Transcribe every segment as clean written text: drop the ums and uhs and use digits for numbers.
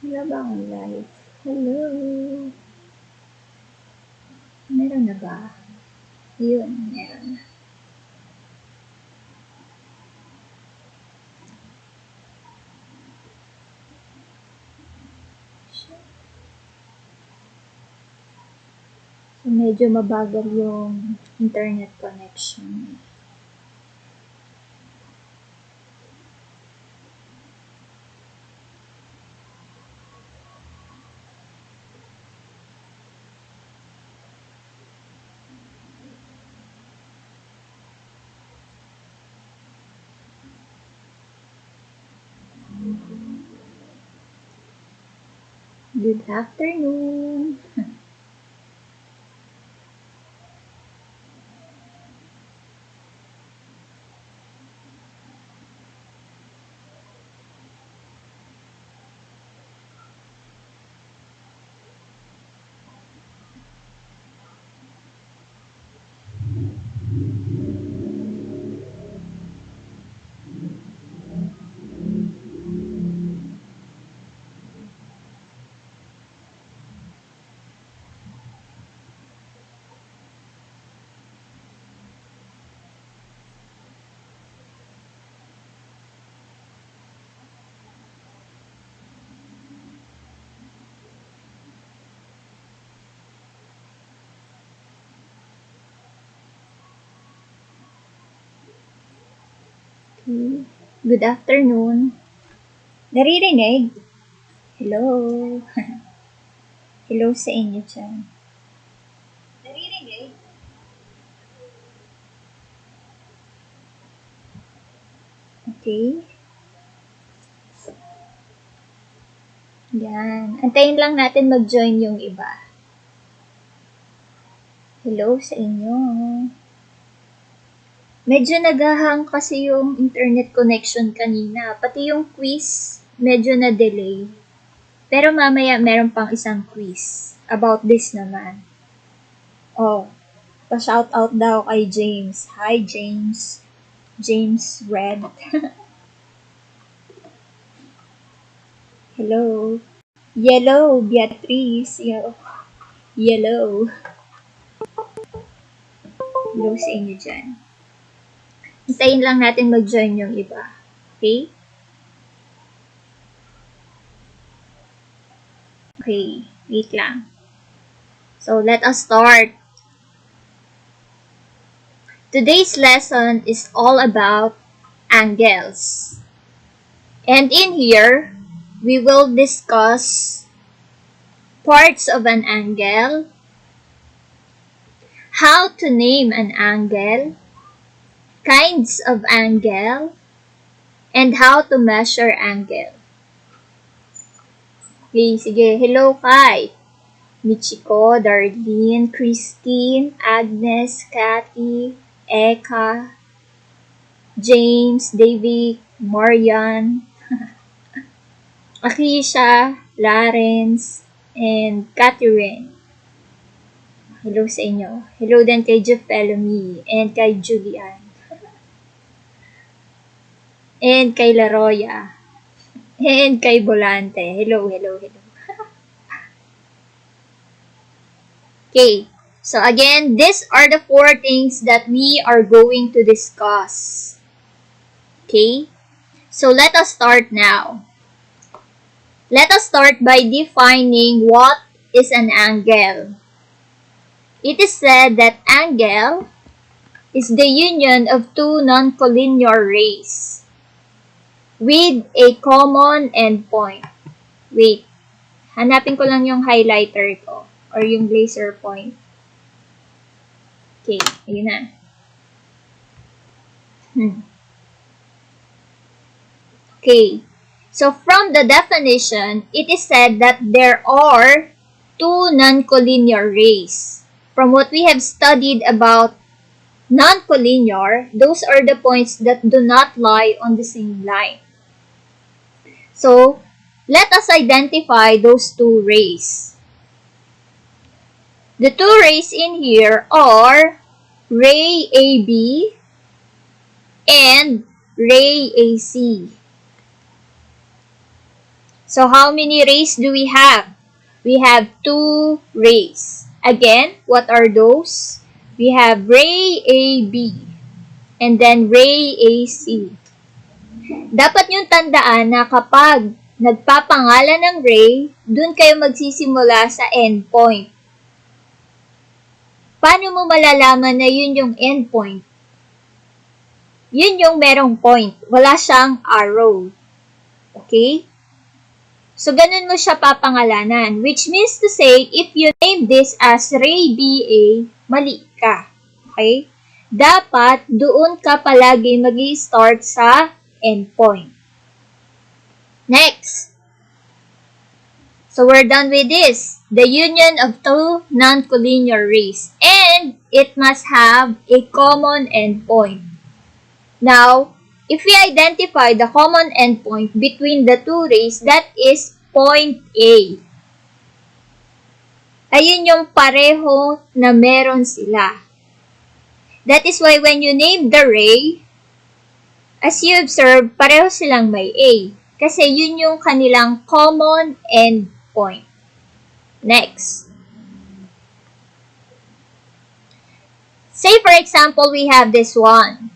Wala ba ang live? Hello? Meron na ba? Yun, meron na. So, medyo mabagal yung internet connection. Good afternoon! Okay. Good afternoon! Naririnig? Hello? Hello sa inyo dyan. Naririnig? Okay. Yan. Antayin lang natin mag-join yung iba. Hello sa inyo. Medyo naghahang kasi yung internet connection kanina. Pati yung quiz, medyo na-delay. Pero mamaya meron pang isang quiz about this naman. Oh, pa-shoutout daw kay James. Hi, James. James Red. Hello. Yellow, Beatrice. Yellow. Hello sa inyo dyan. Hintayin lang natin mag-join yung iba. Okay? Okay, wait lang. So, let us start. Today's lesson is all about angles. And in here, we will discuss parts of an angle, how to name an angle, kinds of angle, and how to measure angle. Okay, sige. Hello, Kai. Michiko, Darlene, Christine, Agnes, Kathy, Eka, James, David, Marian, Akisha, Lawrence, and Catherine. Hello sa inyo. Hello din kay Jeff Bellamy and kay Julian. And kay Laroya. And kay Volante. Hello. Okay. So again, these are the 4 things that we are going to discuss. Okay? So let us start now. Let us start by defining what is an angle. It is said that angle is the union of 2 non-collinear rays with a common endpoint. Wait, hanapin ko lang yung highlighter ko or yung laser point. Okay, ayun na. Okay, so from the definition, it is said that there are 2 non-collinear rays. From what we have studied about non-collinear, those are the points that do not lie on the same line. So, let us identify those two rays. The two rays in here are ray AB and ray AC. So, how many rays do we have? We have two rays. Again, what are those? We have ray AB and then ray AC. Dapat niyong tandaan na kapag nagpapangalan ng ray, dun kayo magsisimula sa endpoint. Paano mo malalaman na yun yung endpoint? Yun yung merong point. Wala siyang arrow. Okay? So, ganun mo siya papangalanan. Which means to say, if you name this as ray BA, mali ka. Okay? Dapat doon ka palagi mag-i-start sa endpoint. Next. So, we're done with this. The union of two non-collinear rays. And it must have a common endpoint. Now, if we identify the common endpoint between the two rays, that is point A. Ayun yung pareho na meron sila. That is why when you name the ray, as you observe, pareho silang may A. Kasi yun yung kanilang common endpoint. Next. Say for example, we have this one.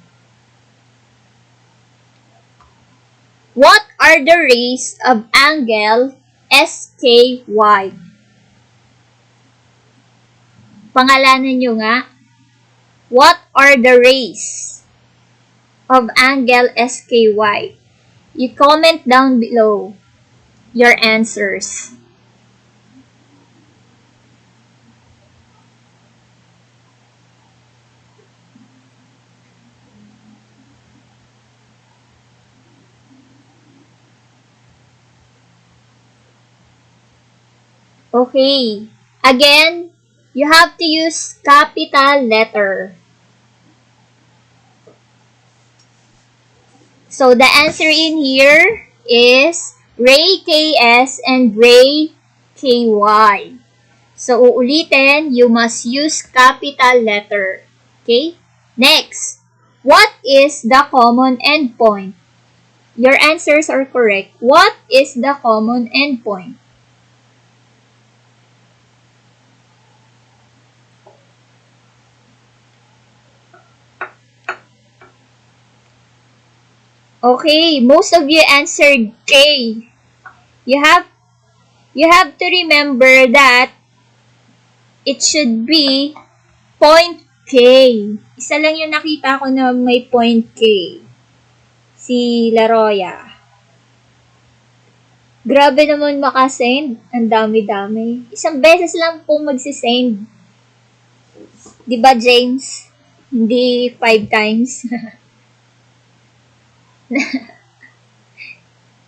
What are the rays of angle SKY? Pangalanan nyo nga. What are the rays of angle SKY? You comment down below your answers. Okay. Again, you have to use capital letter. So, the answer in here is ray KS and ray KY. So, uulitin, you must use capital letter. Okay? Next, what is the common endpoint? Your answers are correct. What is the common endpoint? Okay, most of you answered K. You have to remember that it should be point K. Isa lang yung nakita ko na may point K. Si Laroya. Grabe naman makasend. Ang dami-dami. Isang beses lang pong magsisend. Diba, James? Hindi 5 times.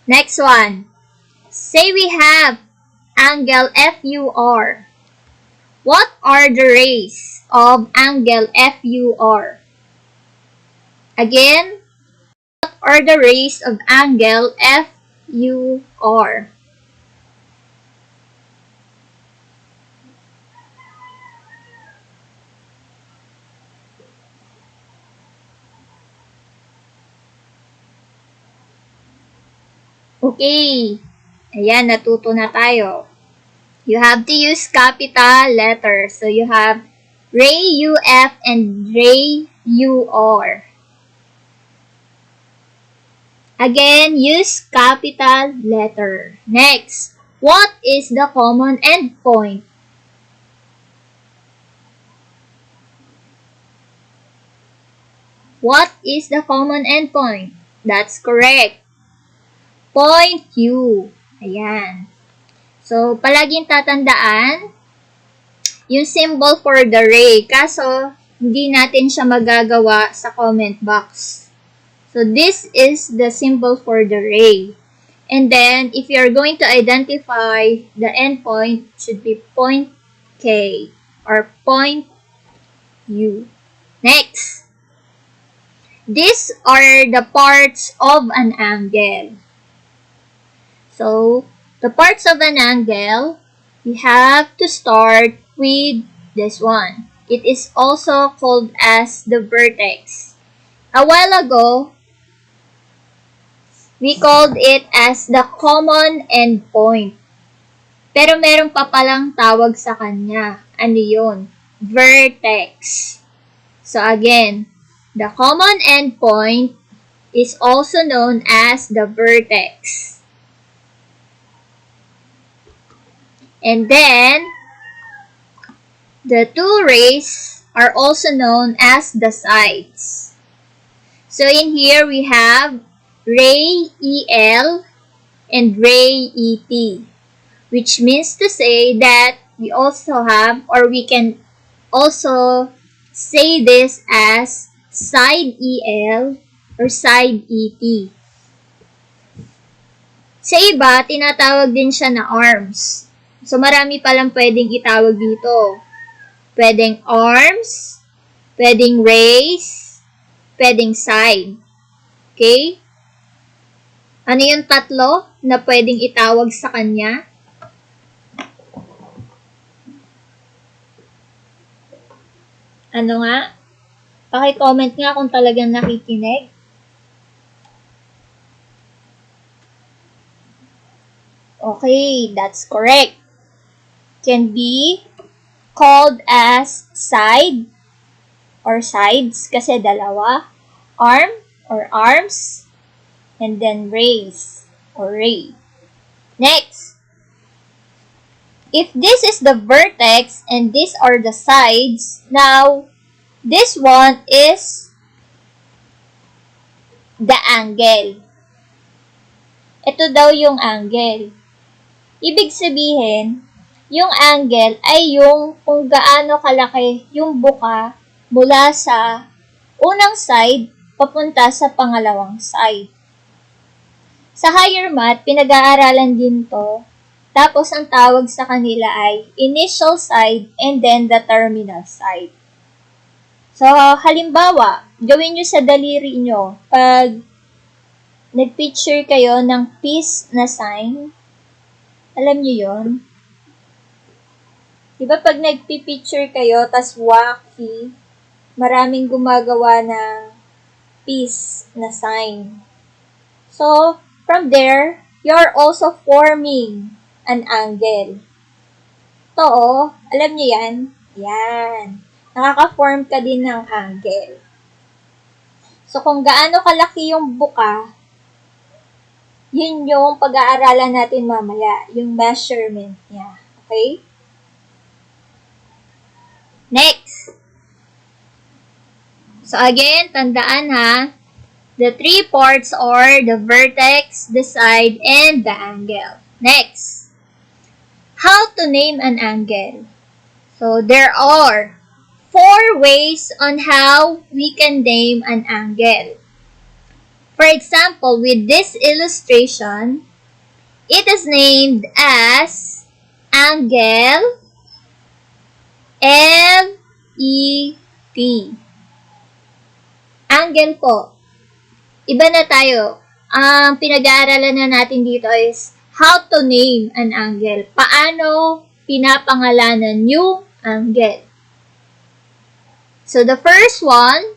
Next one. Say we have angle FUR. What are the rays of angle FUR? Again, what are the rays of angle FUR? Okay. Ayan, natuto na tayo. You have to use capital letters. So, you have ray UF and ray UR. Again, use capital letter. Next, what is the common endpoint? What is the common endpoint? That's correct. Point U. Ayan. So, palaging tatandaan yung symbol for the ray. Kaso, hindi natin siya magagawa sa comment box. So, this is the symbol for the ray. And then, if you're going to identify the endpoint, should be point K or point U. Next. These are the parts of an angle. So, the parts of an angle, we have to start with this one. It is also called as the vertex. A while ago, we called it as the common endpoint. Pero meron pa palang tawag sa kanya. Ano yun? Vertex. So again, the common endpoint is also known as the vertex. And then, the two rays are also known as the sides. So in here, we have ray EL and ray ET, which means to say that we also have, or we can also say this as side EL or side ET. Sa iba, tinatawag din siya na arms. So, marami palang pwedeng itawag dito. Pwedeng arms, pwedeng rays, pwedeng side. Okay? Ano yung tatlo na pwedeng itawag sa kanya? Ano nga? Paki-comment nga kung talagang nakikinig. Okay, that's correct. Can be called as side or sides kasi dalawa, arm or arms, and then rays or ray. Next, if this is the vertex and these are the sides, now this one is the angle. Ito daw yung angle. Ibig sabihin, yung angle ay yung kung gaano kalaki yung buka mula sa unang side papunta sa pangalawang side. Sa higher math, pinag-aaralan din to. Tapos ang tawag sa kanila ay initial side and then the terminal side. So, halimbawa, gawin nyo sa daliri nyo. Pag nag-picture kayo ng peace na sign, alam nyo yun? Diba pag nagpipicture kayo, tas wacky, maraming gumagawa ng peace na sign. So, from there, you're also forming an angle. To, alam nyo yan? Yan. Nakaka-form ka din ng angle. So, kung gaano kalaki yung buka, yun yung pag-aaralan natin mamaya, yung measurement niya. Okay? Next. So again, tandaan ha, the three parts are the vertex, the side, and the angle. Next. How to name an angle? So there are 4 ways on how we can name an angle. For example, with this illustration, it is named as angle L-E-T. Angle po. Iba na tayo. Ang pinag-aaralan na natin dito is how to name an angle. Paano pinapangalanan yung angle. So the first one,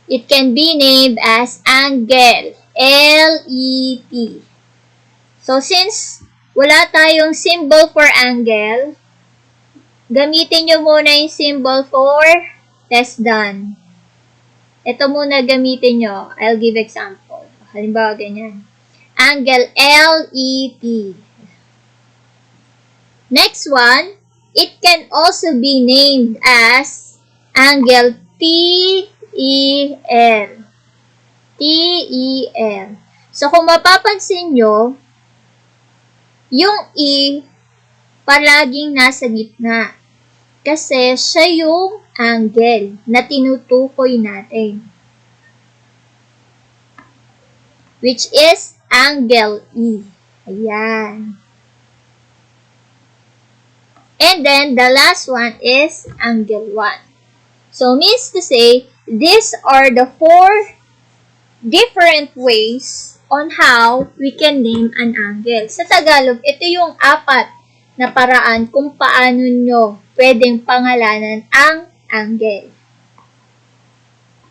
it can be named as angle, L-E-T. So, since wala tayong symbol for angle, gamitin nyo muna yung symbol for less than. Ito muna gamitin nyo. I'll give example. Halimbawa, ganyan. Angle, L-E-T. Next one, it can also be named as angle, T-E-L. T-E-L. So, kung mapapansin nyo, yung E, palaging nasa gitna. Kasi siya yung angle na tinutukoy natin. Which is angle E. Ayan. And then, the last one is angle 1. So, means to say, these are the 4 different ways on how we can name an angle. Sa Tagalog, ito yung 4 na paraan kung paano nyo pwedeng pangalanan ang angle.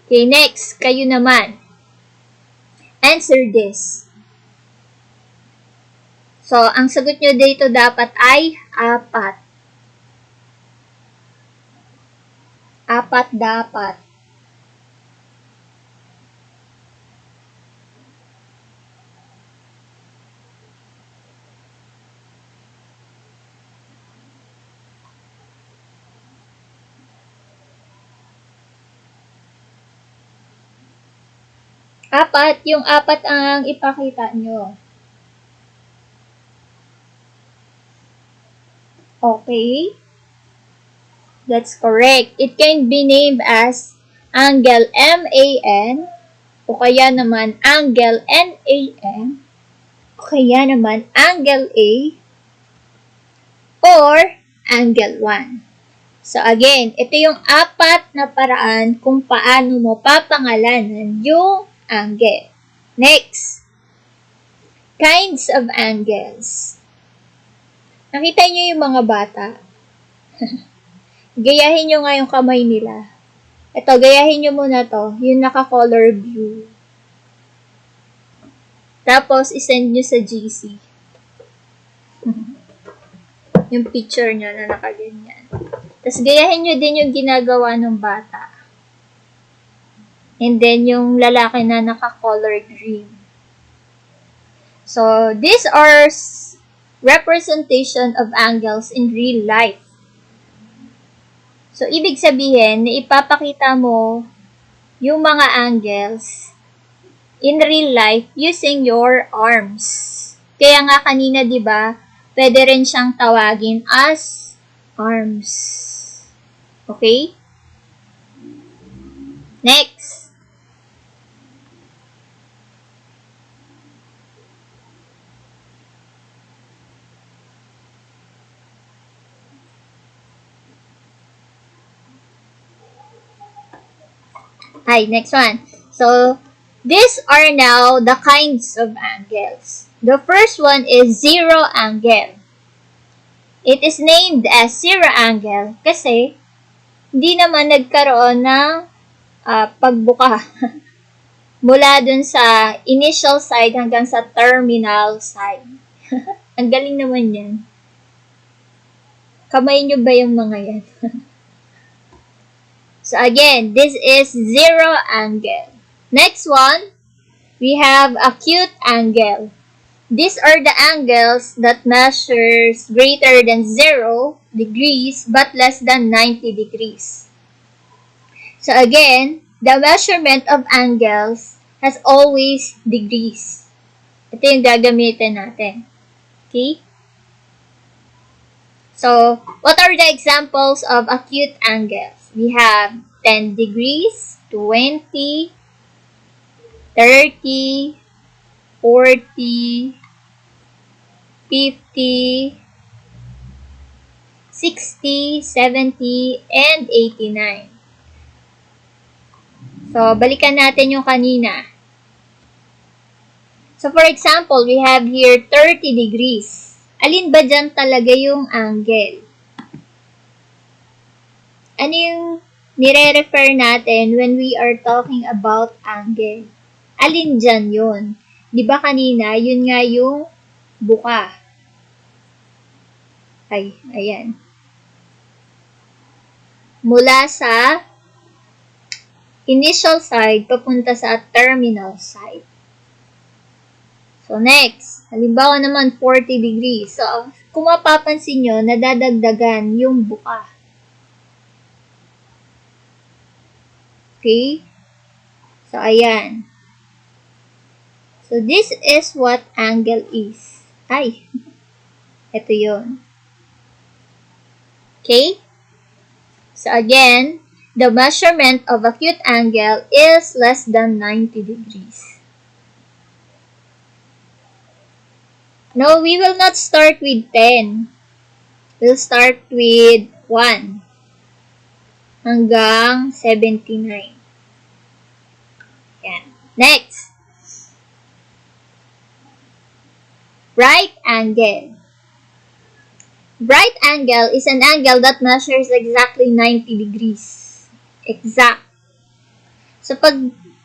Okay, next, kayo naman. Answer this. So, ang sagot nyo dito dapat ay 4. 4 dapat. Yung 4 ang ipakita nyo. Okay. That's correct. It can be named as angle MAN, o kaya naman angle NAM, o kaya naman angle A, or angle 1. So again, ito yung 4 na paraan kung paano mo papangalanan yung angle. Next, kinds of angles. Nakita niyo yung mga bata? Gayahin nyo nga yung kamay nila. Ito, gayahin nyo muna to, yung naka-color view. Tapos, isend nyo sa GC. Yung picture nyo na nakaganyan. Tapos, gayahin nyo din yung ginagawa ng bata. And then, yung lalaki na naka-color green. So, these are representation of angles in real life. So, ibig sabihin, na ipapakita mo yung mga angles in real life using your arms. Kaya nga kanina, di ba, pwede rin siyang tawagin as arms. Okay? Next. Next one. So, these are now the kinds of angles. The first one is zero angle. It is named as zero angle kasi hindi naman nagkaroon ng pagbuka mula dun sa initial side hanggang sa terminal side. Ang galing naman yan. Kamay nyo ba yung mga yan? So again, this is zero angle. Next one, we have acute angle. These are the angles that measures greater than 0 degrees but less than 90 degrees. So again, the measurement of angles has always degrees. Ito yung gagamitin natin. Okay? So, what are the examples of acute angles? We have 10 degrees, 20, 30, 40, 50, 60, 70, and 89. So, balikan natin yung kanina. So, for example, we have here 30 degrees. Alin ba dyan talaga yung angle? Ano yung nire-refer natin when we are talking about angle? Alin dyan yun? Di ba kanina, yun nga yung buka. Ayan. Mula sa initial side, papunta sa terminal side. So, next. Halimbawa naman, 40 degrees. So, kung mapapansin nyo, nadadagdagan yung buka. Okay? So, ayan. So, this is what angle is. Ito yun. Okay? So, again, the measurement of acute angle is less than 90 degrees. No, we will not start with 10. We'll start with 1 hanggang 79. Yan. Next. Right angle. Right angle is an angle that measures exactly 90 degrees. Exact. So, pag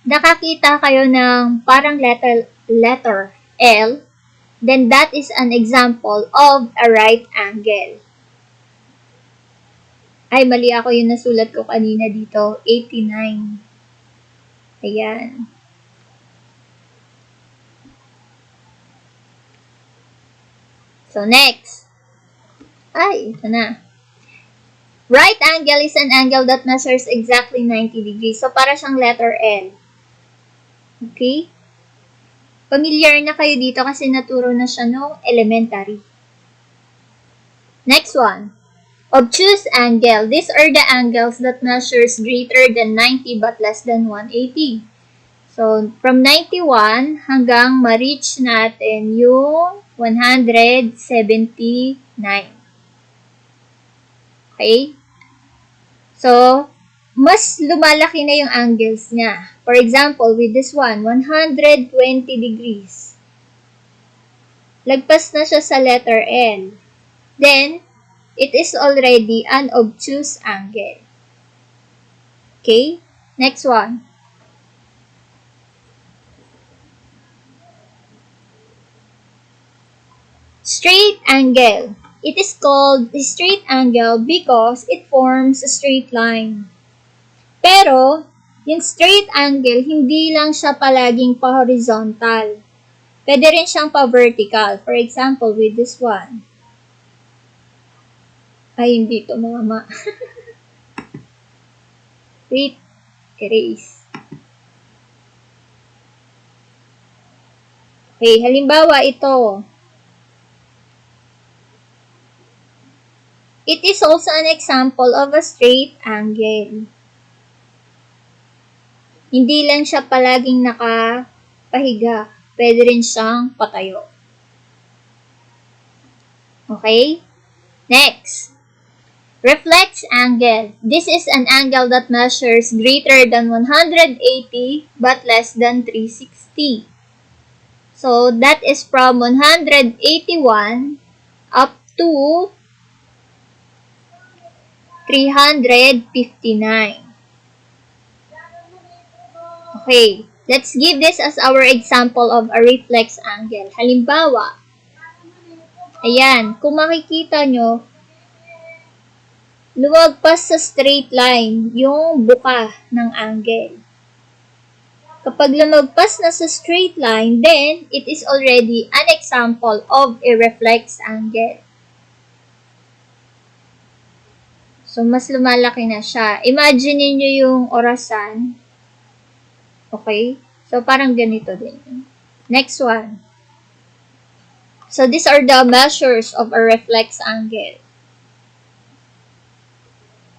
nakakita kayo ng parang letter L, then that is an example of a right angle. Ay, mali ako yung nasulat ko kanina dito. 89. Ayan. So, next. Ay, ito na. Right angle is an angle that measures exactly 90 degrees. So, para siyang letter L. Okay? Familiar na kayo dito kasi naturo na siya no elementary. Next one. Obtuse angle. These are the angles that measures greater than 90 but less than 180. So, from 91 hanggang ma-reach natin yung 179. Okay? So, mas lumalaki na yung angles niya. For example, with this one, 120 degrees. Lagpas na siya sa letter L. Then, it is already an obtuse angle. Okay? Next one. Straight angle. It is called a straight angle because it forms a straight line. Pero, yung straight angle, hindi lang siya palaging pa-horizontal. Pwede rin siyang pa-vertical. For example, with this one. Ay, hindi ito mama. Wait. Erase. Okay, halimbawa ito. It is also an example of a straight angle. Hindi lang siya palaging nakapahiga. Pwede rin siyang patayo. Okay? Next. Reflex angle. This is an angle that measures greater than 180 but less than 360. So, that is from 181 up to 359. Okay, let's give this as our example of a reflex angle. Halimbawa, ayan, kung makikita nyo, lumagpas sa straight line yung buka ng angle. Kapag lumagpas na sa straight line, then it is already an example of a reflex angle. So, mas lumalaki na siya. Imagine niyo yung orasan. Okay? So, parang ganito din. Next one. So, these are the measures of a reflex angle.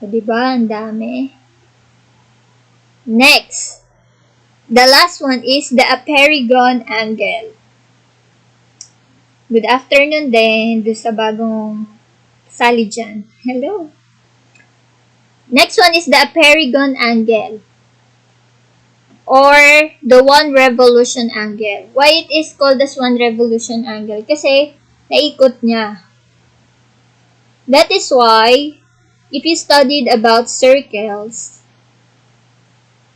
So, diba? Ang dami. Next. The last one is the apeirogon angle. Good afternoon din doon sa bagong sali dyan. Hello. Next one is the apeirogon angle or the one revolution angle. Why it is called as one revolution angle? Kasi naikot niya. That is why if you studied about circles,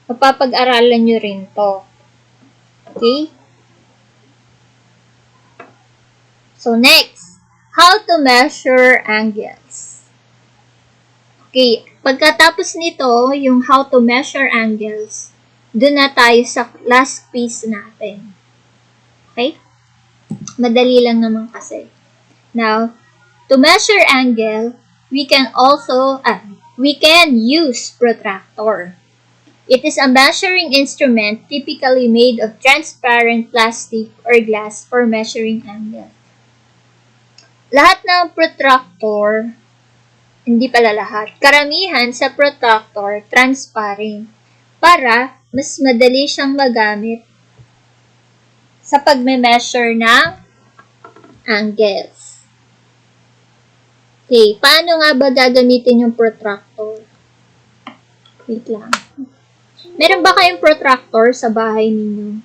mapapag-aralan nyo rin to. Okay? So, next, how to measure angles. Okay, pagkatapos nito, yung how to measure angles, doon na tayo sa last piece natin. Okay? Madali lang naman kasi. Now, to measure angle, we can use protractor. It is a measuring instrument typically made of transparent plastic or glass for measuring angle. Lahat ng protractor, hindi pala lahat, karamihan sa protractor transparent para mas madali siyang magamit sa pagme-measure ng angles. Okay, paano nga ba gagamitin yung protractor? Wait lang. Meron ba kayong protractor sa bahay ninyo?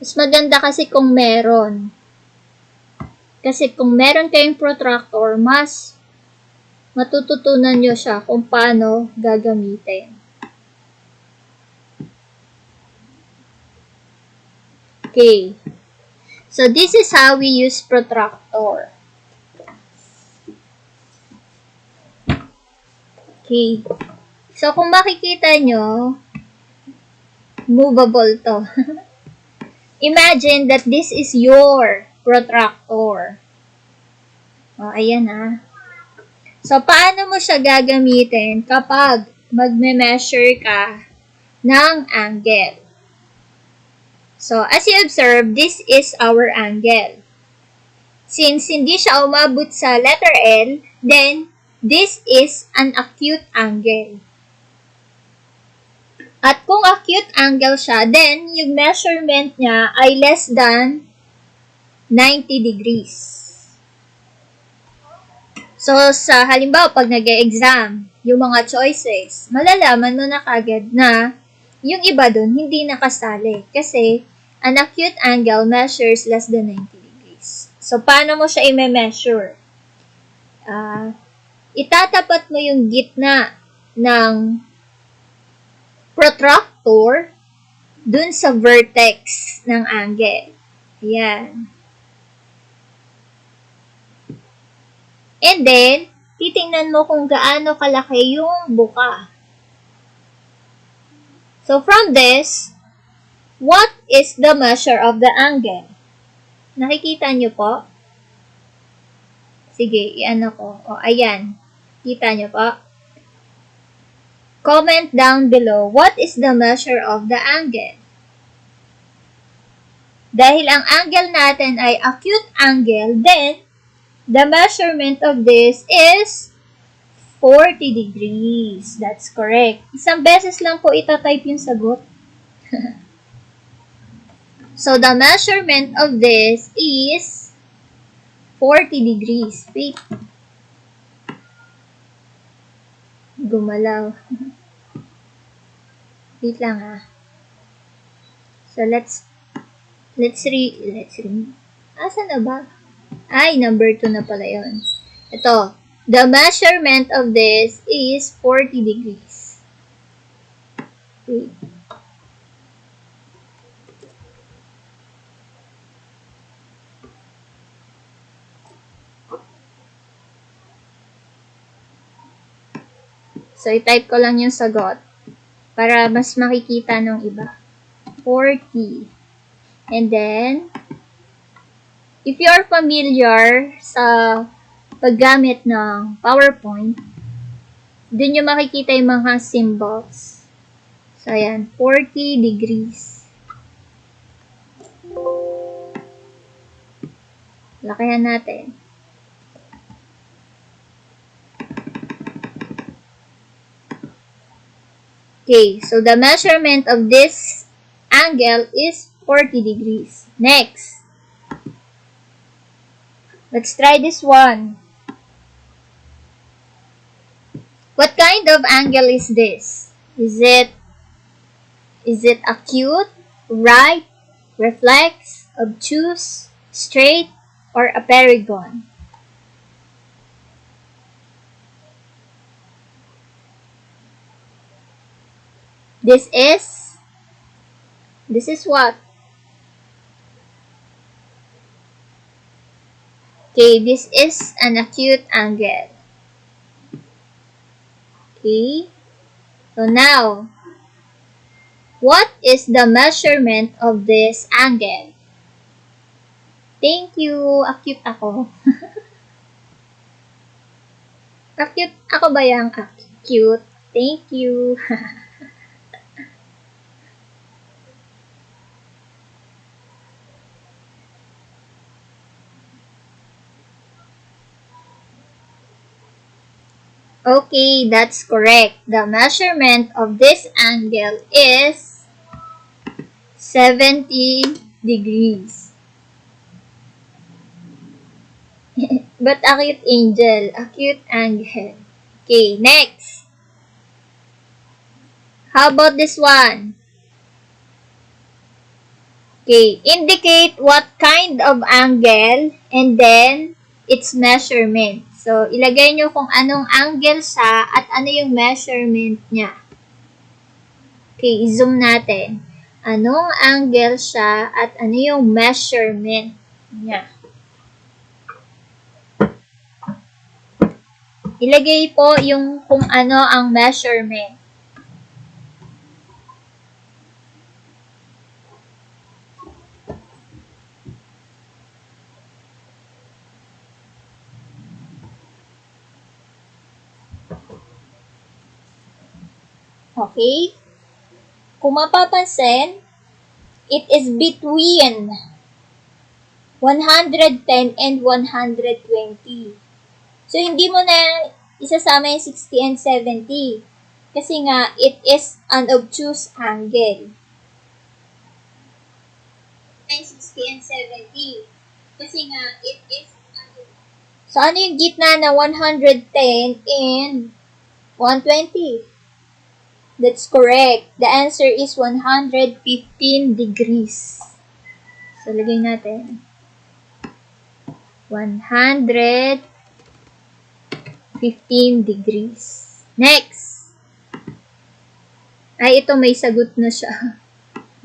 Mas maganda kasi kung meron. Kasi kung meron kayong protractor, mas matututunan nyo siya kung paano gagamitin. Okay. So, this is how we use protractor. Okay. So, kung makikita nyo, movable to. Imagine that this is your protractor. O, ayan ah. So, paano mo siya gagamitin kapag magme-measure ka ng angle? So, as you observe, this is our angle. Since hindi siya umabot sa letter L, then this is an acute angle. At kung acute angle siya, then yung measurement niya ay less than 90 degrees. So, sa halimbawa, pag nag-e-exam, yung mga choices, malalaman mo na kagad na yung iba dun hindi nakasali. Kasi, an acute angle measures less than 90 degrees. So, paano mo siya i-measure? Itatapat mo yung gitna ng protractor dun sa vertex ng angle. Ayan. And then, titingnan mo kung gaano kalaki yung buka. So, from this, what is the measure of the angle? Nakikita nyo po? Sige, iano ko. O, ayan. Kita nyo po? Comment down below, what is the measure of the angle? Dahil ang angle natin ay acute angle, then, the measurement of this is 40 degrees. That's correct. Isang beses lang po itatype yung sagot. So, the measurement of this is 40 degrees. Wait. Gumalaw. Wait lang ah. So, let's read. Asan na ba? Ay, number 2 na pala yun. Ito. The measurement of this is 40 degrees. Wait. So, i-type ko lang yung sagot para mas makikita ng iba. 40. And then, if you are familiar sa paggamit ng PowerPoint, dun nyo makikita yung mga symbols. So, ayan, 40 degrees. Lakihan natin. Okay, so the measurement of this angle is 40 degrees. Next. Let's try this one. What kind of angle is this? Is it acute, right, reflex, obtuse, straight, or a perigon? This is what? Okay, this is an acute angle. Okay, so now, what is the measurement of this angle? Thank you. Acute ako. Acute ako ba yung acute? Thank you. Okay, that's correct. The measurement of this angle is 70 degrees. But acute angel, acute angle. Okay, next. How about this one? Okay, indicate what kind of angle and then its measurement. So, ilagay nyo kung anong angle siya at ano yung measurement niya. Okay, zoom natin. Anong angle siya at ano yung measurement niya. Ilagay po yung kung ano ang measurement. Okay? Kung mapapansin, it is between 110 and 120. So, hindi mo na isasama yung 60 and 70. Kasi nga, it is an obtuse angle. 60 and 70. Kasi nga, it is an obtuse. So, ano yung gitna na 110 and 120? That's correct. The answer is 115 degrees. So, lagay natin. 115 degrees. Next. Ay, ito may sagot na siya.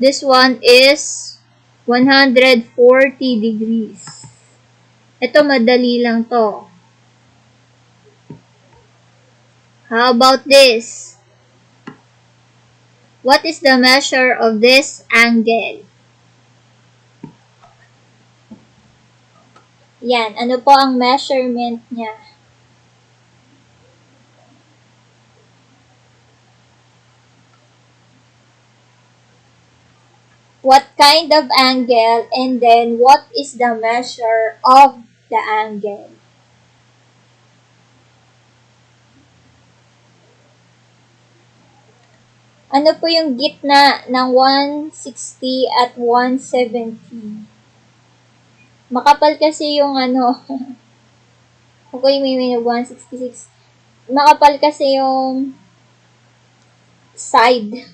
This one is 140 degrees. Ito madali lang to. How about this? What is the measure of this angle? Yan, ano po ang measurement niya? What kind of angle and then what is the measure of the angle? Ano po yung gitna ng 160 at 170? Makapal kasi yung ano. Okay, may 166. Makapal kasi yung side.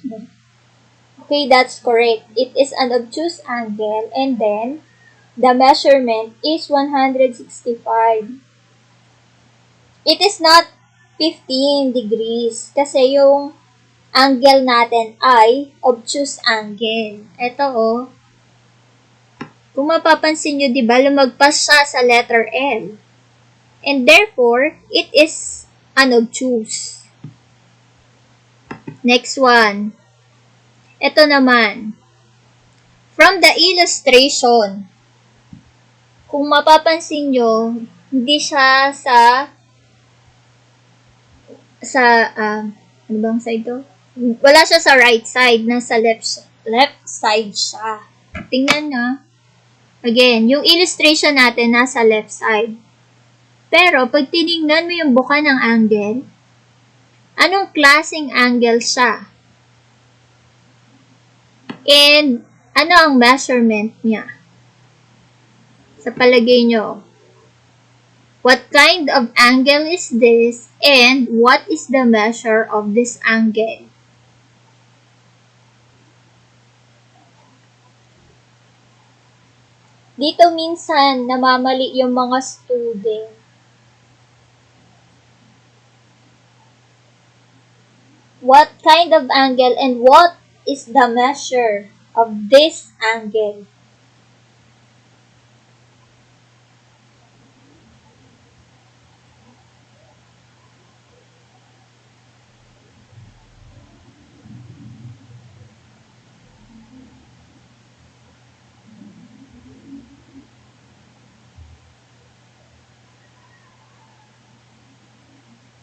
Okay, that's correct. It is an obtuse angle and then the measurement is 165. It is not 15 degrees kasi yung angle natin ay obtuse angle. Ito oh. Kung mapapansin nyo, di ba, lumagpas siya sa letter L. And therefore, it is an obtuse. Next one. Ito naman. From the illustration, kung mapapansin nyo, hindi siya ano bang side to? Wala siya sa right side, nasa left side siya. Tingnan nyo. Again, yung illustration natin nasa left side. Pero, pag tinignan mo yung buka ng angle, anong klaseng angle siya? And, ano ang measurement niya? Sa palagay nyo, what kind of angle is this? And, what is the measure of this angle? Dito minsan, namamali yung mga student. What kind of angle and what is the measure of this angle?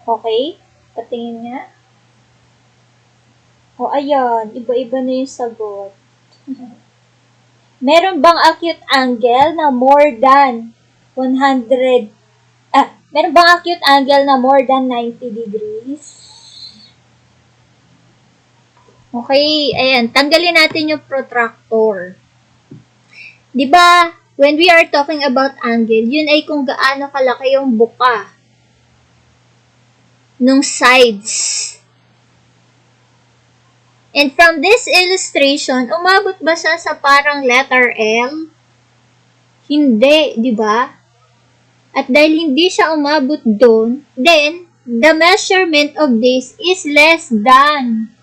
Okay? Patingin nga. O, ayan. Iba-iba na yung sagot. Meron bang acute angle na more than 100? Meron bang acute angle na more than 90 degrees? Okay, ayan. Tanggalin natin yung protractor. Diba, when we are talking about angle, yun ay kung gaano kalaki yung buka nung sides And from this illustration, umabot ba siya sa parang letter L? Hindi, di ba? At dahil hindi siya umabot doon, then, the measurement of this is less than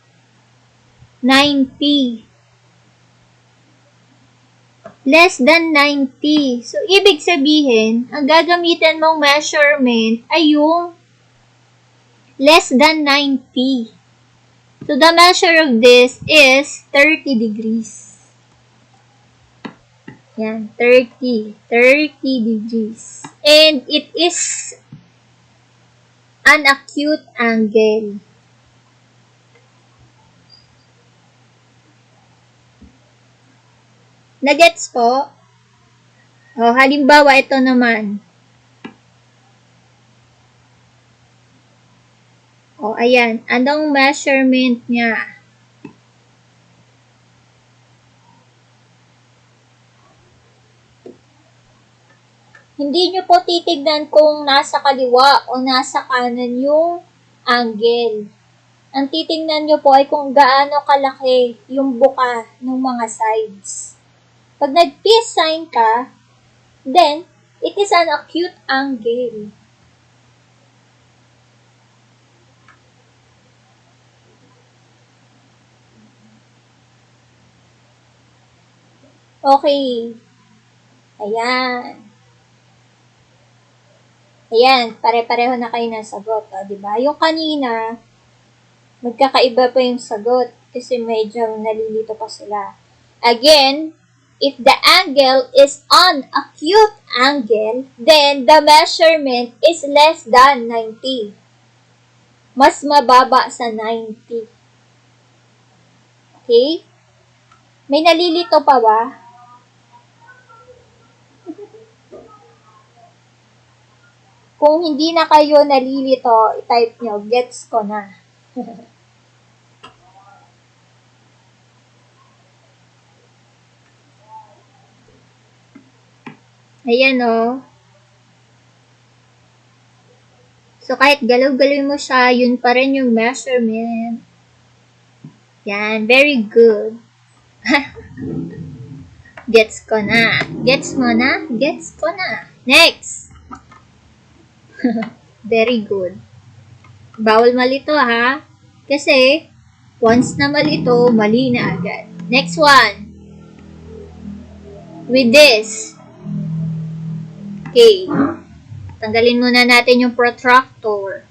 90. Less than 90. So, ibig sabihin, ang gagamitin mong measurement ay yung less than 90. So, the measure of this is 30 degrees. Yan, 30 degrees. And it is an acute angle. Nagets po? O, halimbawa, ito naman. O, ayan. Anong measurement niya? Hindi nyo po titignan kung nasa kaliwa o nasa kanan yung angle. Ang titingnan nyo po ay kung gaano kalaki yung buka ng mga sides. Pag nag-peace sign ka, then, it is an acute angle. Okay. Ayan. Ayan, pare-pareho na kayo ng sagot. O, diba? Yung kanina, magkakaiba pa yung sagot kasi medyo nalilito pa sila. Again, if the angle is an acute angle, then the measurement is less than 90. Mas mababa sa 90. Okay? May nalilito pa ba? Kung hindi na kayo nalilito, i-type nyo, gets ko na. Ayan o. So, kahit galaw-galaw mo siya, yun pa rin yung measurement. Yan, very good. Gets ko na. Gets mo na? Gets ko na. Next! Very good. Bawal malito ha. Kasi, once na malito, mali na agad. Next one. With this. Okay. Tanggalin muna natin yung protractor.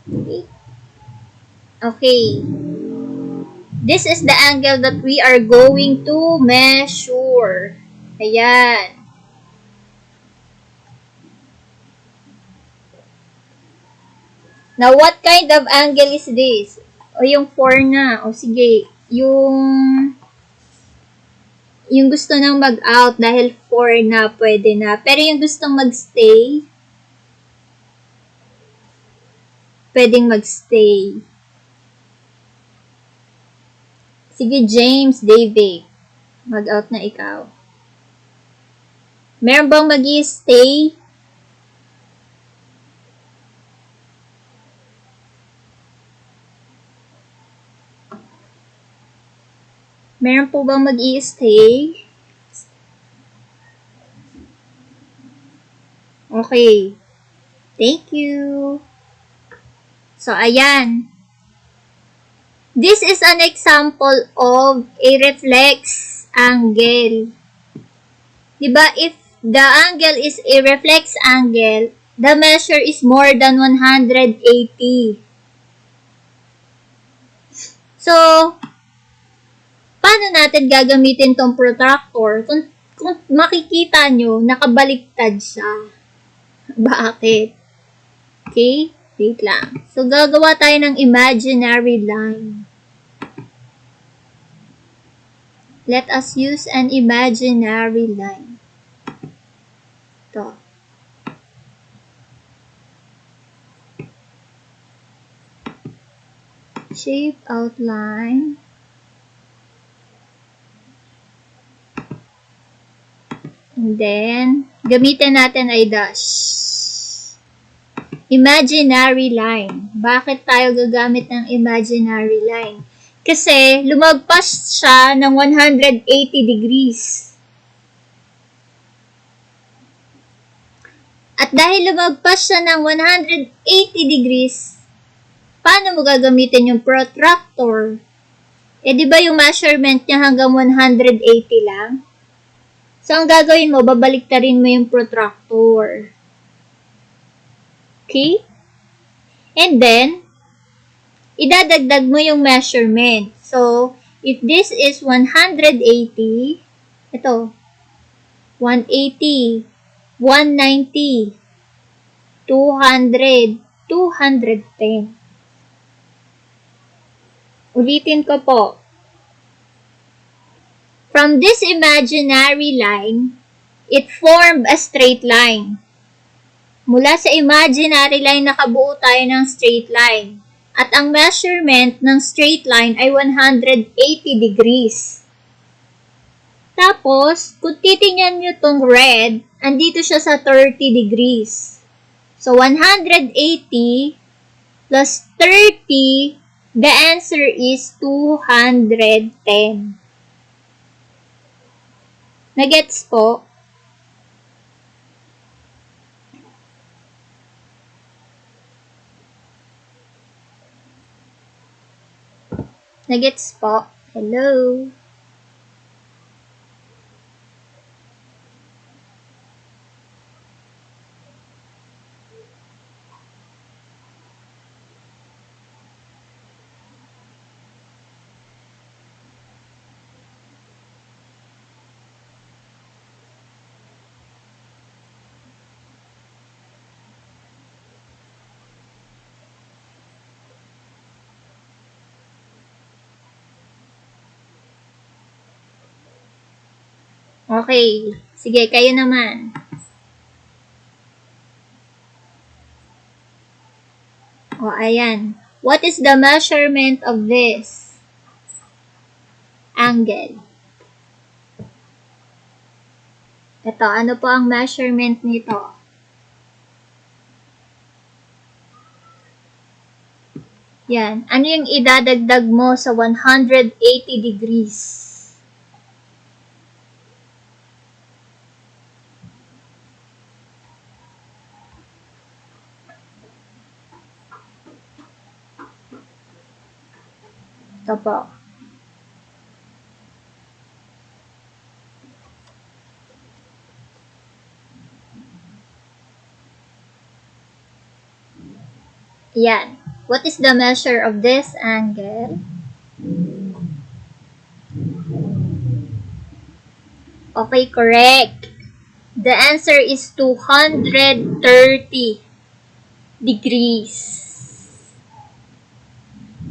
Okay. Okay. This is the angle that we are going to measure. Ayan. Now, what kind of angle is this? O yung 4 na. O sige, yung gusto nang mag-out dahil 4 na, pwede na. Pero yung gustong mag-stay, pwedeng mag-stay. Sige, James, David. Mag-out na ikaw. Meron bang mag-i-stay? Meron po bang mag-i-stay? Okay. Thank you. So, ayan. This is an example of a reflex angle. Diba, if the angle is a reflex angle, the measure is more than 180. So, paano natin gagamitin tong protractor? Kung makikita nyo, nakabaliktad siya. Bakit? Okay? Wait lang. So, gagawa tayo ng imaginary line. Let us use an imaginary line. Ito. Shape outline. And then, gamitin natin ay dash. Imaginary line. Bakit tayo gagamit ng imaginary line? Kasi lumagpas siya ng 180 degrees. At dahil lumagpas siya ng 180 degrees, paano mo gagamitin yung protractor? Di ba yung measurement niya hanggang 180 lang? So, ang gagawin mo, babaliktarin mo yung protractor. Okay? And then, idadagdag mo yung measurement. So, if this is 180, ito, 180, 190, 200, 210. Ulitin ko po. From this imaginary line, it formed a straight line. Mula sa imaginary line, nakabuo tayo ng straight line. At ang measurement ng straight line ay 180 degrees. Tapos, kung titingnan nyo tong red, andito siya sa 30 degrees. So, 180 plus 30, the answer is 210. Nagets po? Nagets po? Hello? Okay. Sige, kayo naman. O, ayan. What is the measurement of this angle? Ito, ano po ang measurement nito? Yan. Ano yung idadagdag mo sa 180 degrees? Ito po. Yan. What is the measure of this angle? Okay, correct. The answer is 230 degrees.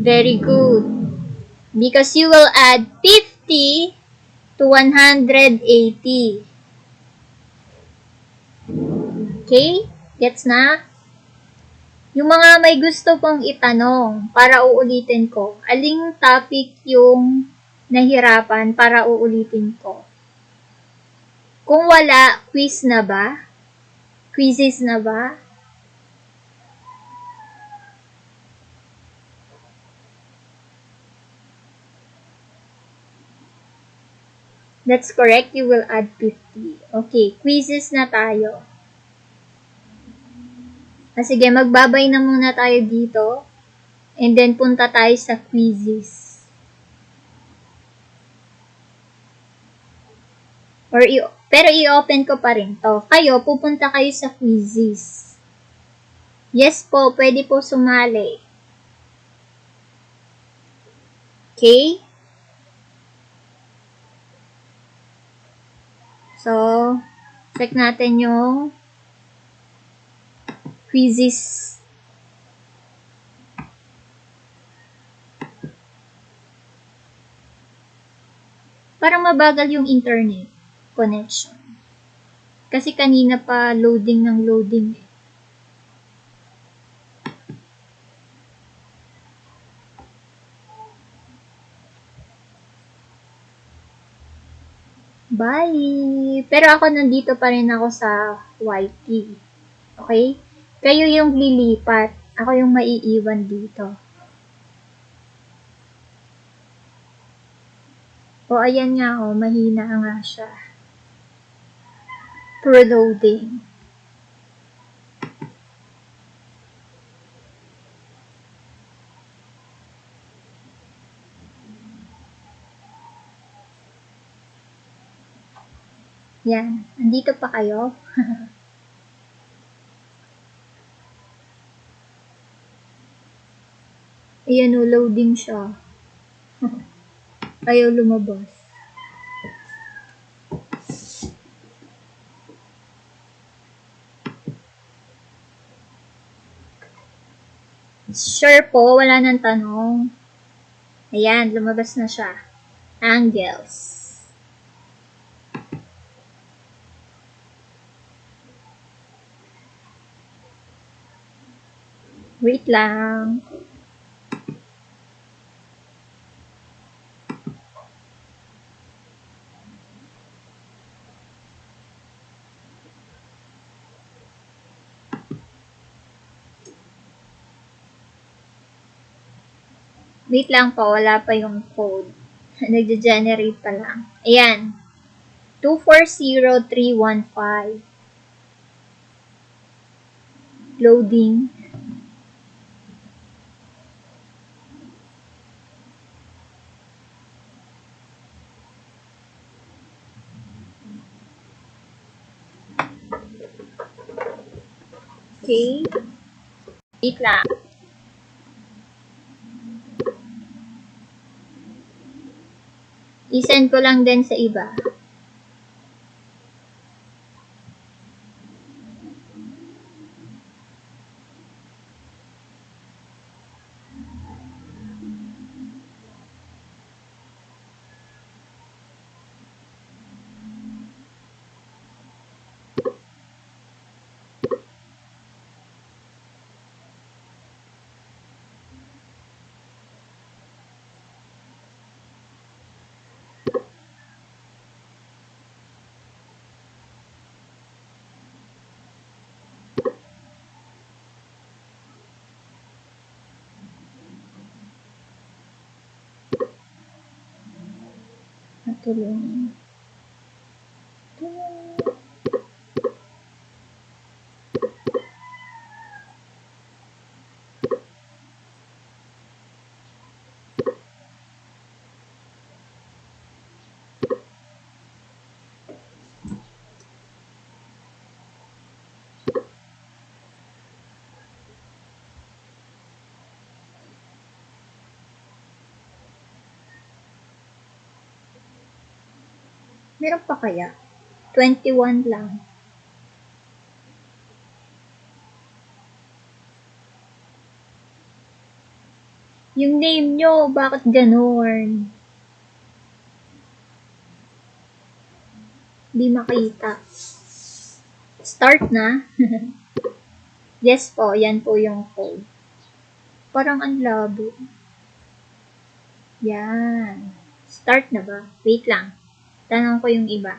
Very good. Because you will add 50 to 180. Okay? Gets na? Yung mga may gusto pong itanong para uulitin ko, aling topic yung nahirapan para uulitin ko? Kung wala, quiz na ba? Quizzes na ba? That's correct. You will add 50. Okay, quizzes na tayo. Sige, magbabay na muna tayo dito. And then, punta tayo sa quizzes. Pero i-open ko pa rin to. Kayo, pupunta kayo sa quizzes. Yes po, pwede po sumali. Okay? So, check natin yung quizzes. Parang mabagal yung internet connection. Kasi kanina pa loading ng loading. Bye! Pero ako nandito pa rin ako sa YT. Okay? Kayo yung lilipat. Ako yung maiiwan dito. O, ayan nga, o. Mahina nga siya. Preloading. Yan. Andito pa kayo? Ayan o, loading siya. Ayaw lumabas. Sure po, wala nang tanong. Ayan, lumabas na siya. Angles. Wait lang. Wait lang po, wala pa yung code. Nagge-generate pa lang. Ayan. 240315. Loading. Okay. Wait lang. I-send ko lang din sa iba. Natulungan. Meron pa kaya? 21 lang. Yung name nyo, bakit ganun? Di makita. Start na? Yes po, yan po yung code. Parang ang labo. Yan. Start na ba? Wait lang. Tanong ko yung iba.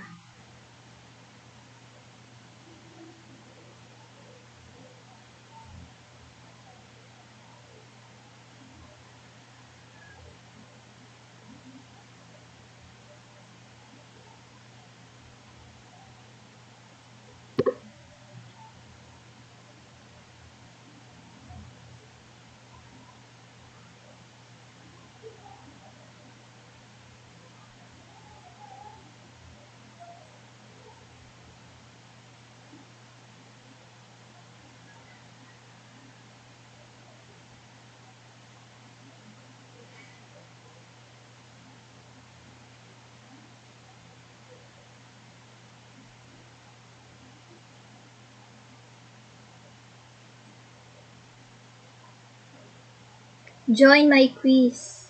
Join my quiz.com.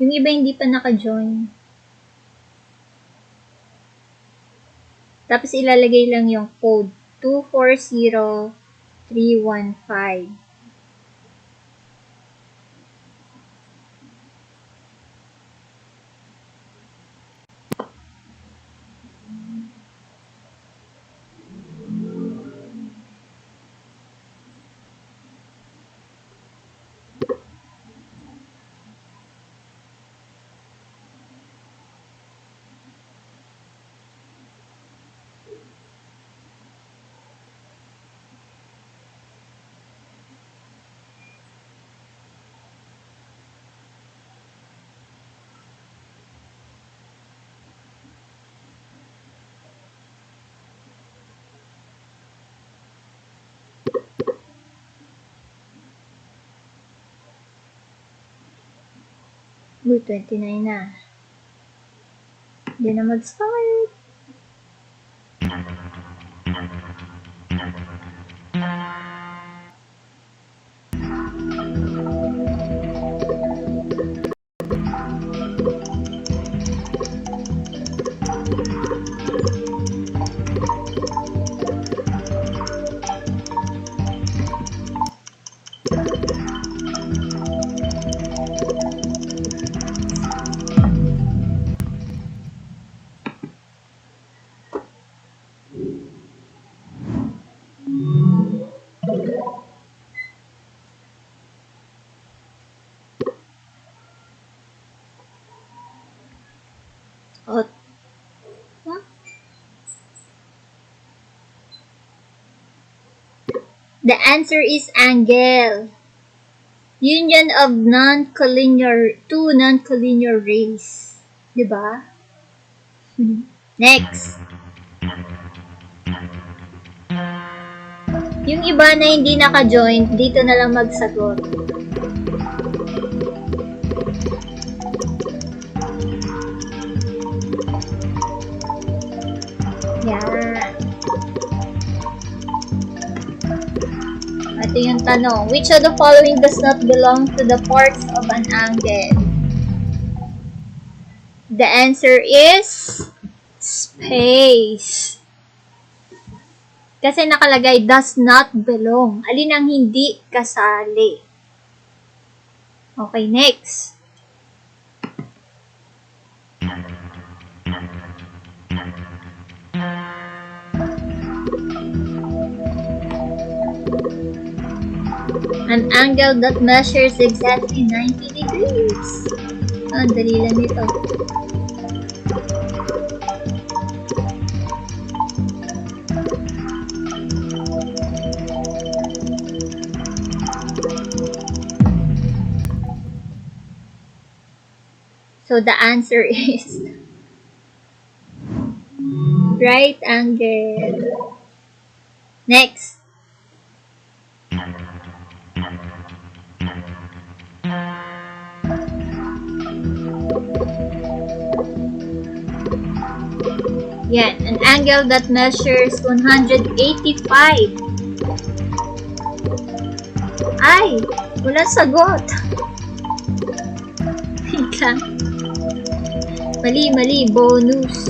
Yung iba hindi pa naka-join. Tapos ilalagay lang yung code 240315. Uy, 29 na. Hindi na mag-start. Oh. Huh? The answer is angle. Union of two non-collinear rays. Diba? Next. Yung iba na hindi naka-joint, dito na lang magsagot. Yan. Ito yung tanong. Which of the following does not belong to the parts of an angle? The answer is space. Kasi nakalagay does not belong. Alin ang hindi kasali? Okay, next. An angle that measures exactly 90 degrees. Ang dali lang nito. So the answer is right angle. Next. Yan, an angle that measures 185. Ay, wala sagot. Wait lang. Mali, bonus.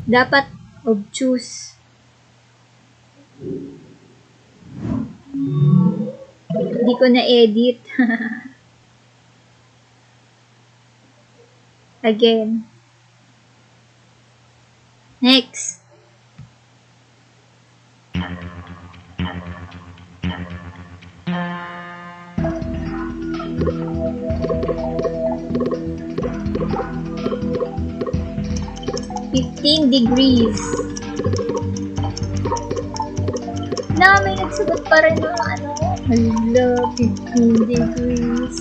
Dapat obtuse. Hindi ko na-edit. Again. Next. $15 na may nagsagot pa rin ng ano. Hala, 15 degrees.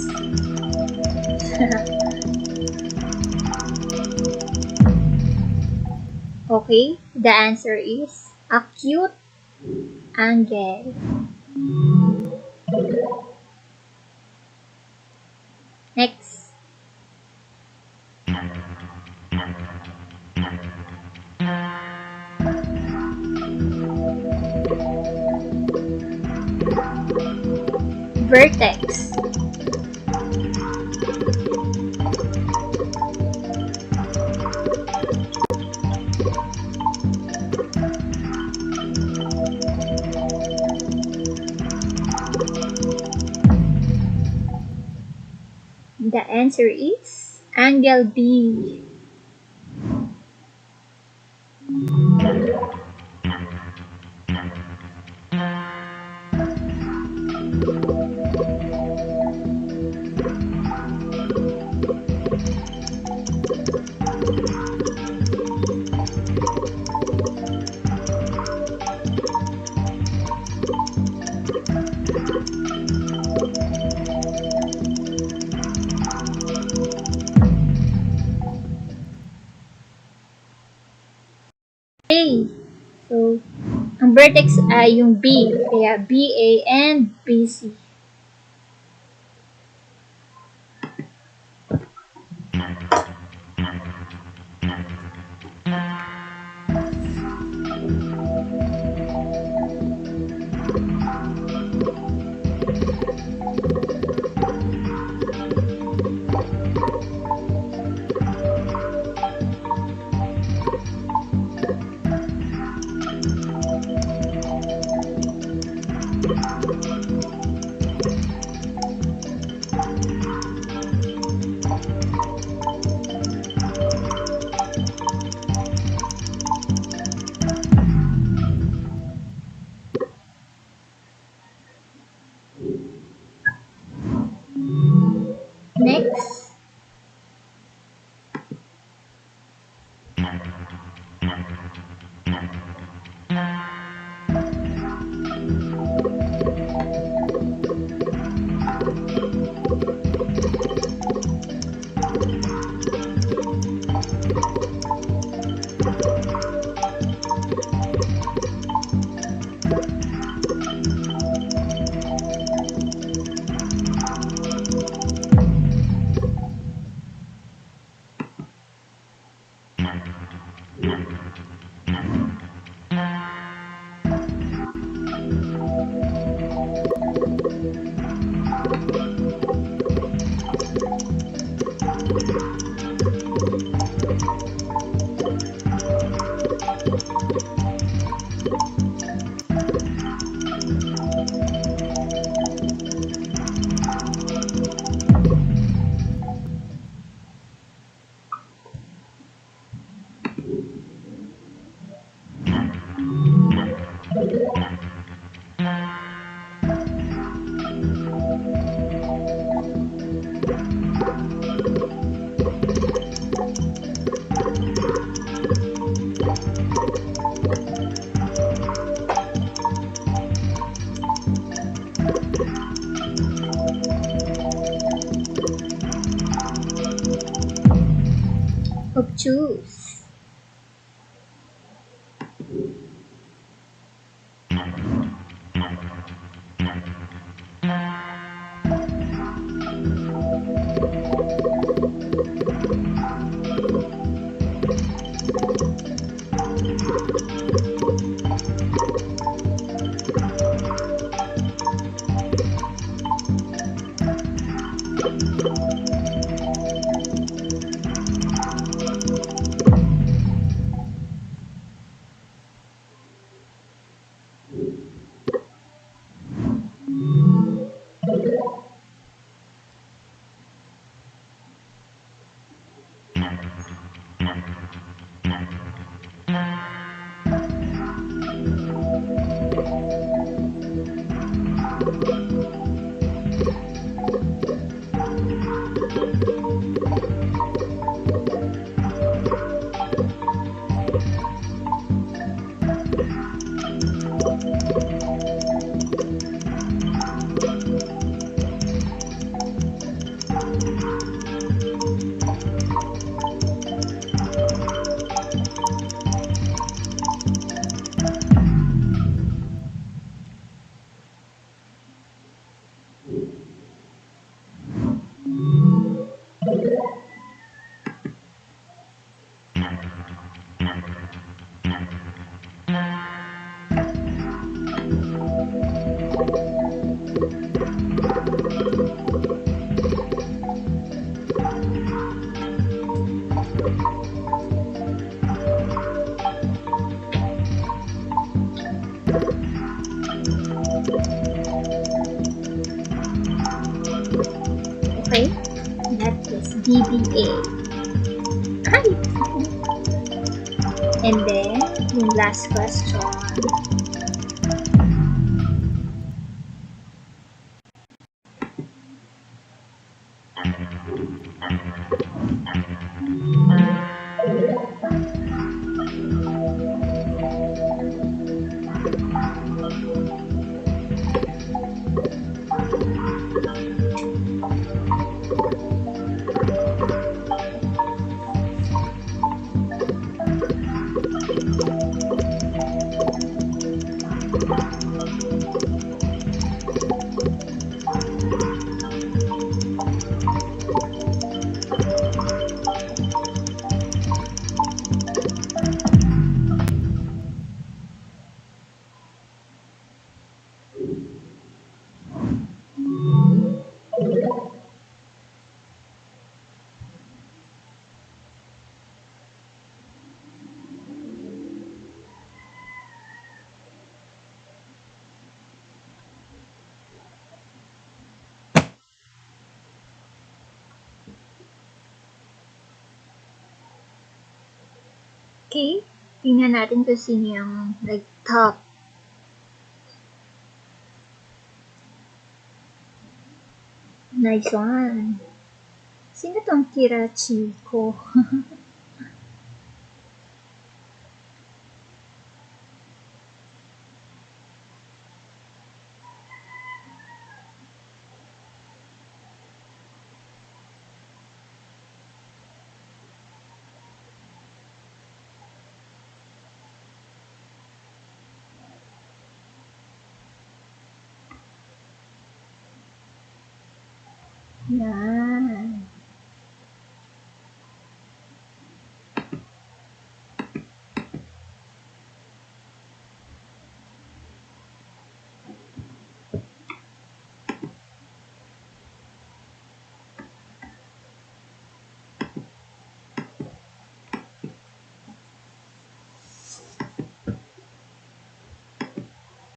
Okay, the answer is acute angle. Next. Vertex. The answer is angle B. A. So, ang vertex ay yung B. Kaya BA and BC. Next, obtuse. Okay, that is DBA. Hi! And then, yung last question. Okay? Tingnan natin kung sino yung nag-top. Nice one. Sino tong Kirachiko? Yan.